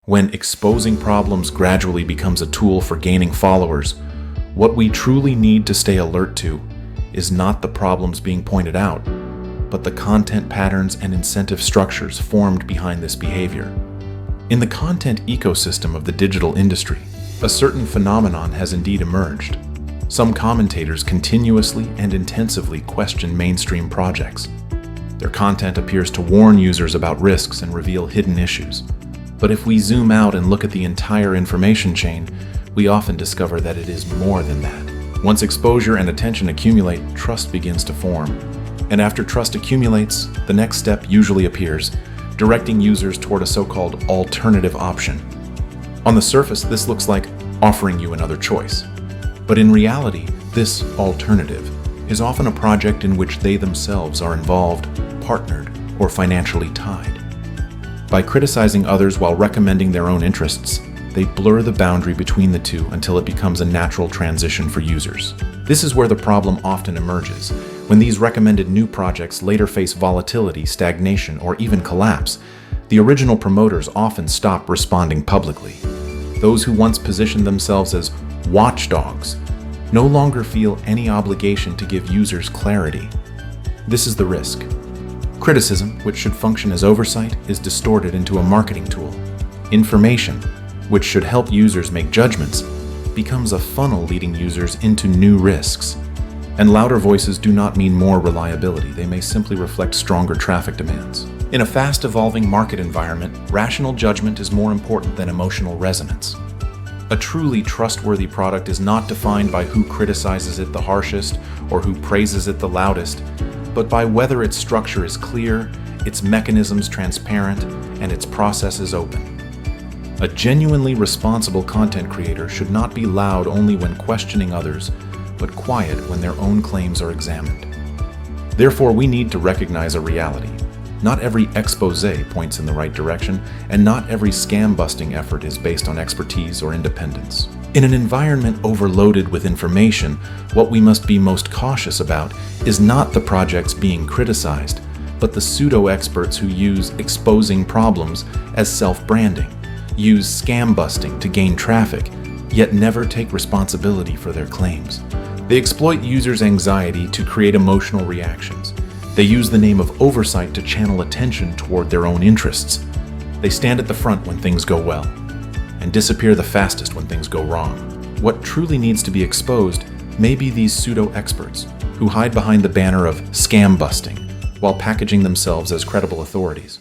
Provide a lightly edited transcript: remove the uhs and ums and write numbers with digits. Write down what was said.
When exposing problems gradually becomes a tool for gaining followers, what we truly need to stay alert to is not the problems being pointed out, but the content patterns and incentive structures formed behind this behavior. In the content ecosystem of the digital industry, a certain phenomenon has indeed emerged. Some commentators continuously and intensively question mainstream projects. Their content appears to warn users about risks and reveal hidden issues. But if we zoom out and look at the entire information chain, we often discover that it is more than that. Once exposure and attention accumulate, trust begins to form. And after trust accumulates, the next step usually appears, directing users toward a so-called alternative option. On the surface, this looks like offering you another choice. But in reality, this alternative is often a project in which they themselves are involved, partnered, or financially tied. By criticizing others while recommending their own interests, they blur the boundary between the two until it becomes a natural transition for users. This is where the problem often emerges. When these recommended new projects later face volatility, stagnation, or even collapse, the original promoters often stop responding publicly. Those who once positioned themselves as watchdogs no longer feel any obligation to give users clarity. This is the risk. Criticism, which should function as oversight, is distorted into a marketing tool. Information, which should help users make judgments, becomes a funnel leading users into new risks. And louder voices do not mean more reliability, they may simply reflect stronger traffic demands. In a fast-evolving market environment, rational judgment is more important than emotional resonance. A truly trustworthy product is not defined by who criticizes it the harshest or who praises it the loudest, but by whether its structure is clear, its mechanisms transparent, and its processes open. A genuinely responsible content creator should not be loud only when questioning others, but quiet when their own claims are examined. Therefore, we need to recognize a reality. Not every expose points in the right direction, and not every scam-busting effort is based on expertise or independence. In an environment overloaded with information, what we must be most cautious about is not the projects being criticized, but the pseudo-experts who use exposing problems as self-branding, use scam-busting to gain traffic, yet never take responsibility for their claims. They exploit users' anxiety to create emotional reactions. They use the name of oversight to channel attention toward their own interests. They stand at the front when things go well, and disappear the fastest when things go wrong. What truly needs to be exposed may be these pseudo-experts who hide behind the banner of scam busting while packaging themselves as credible authorities.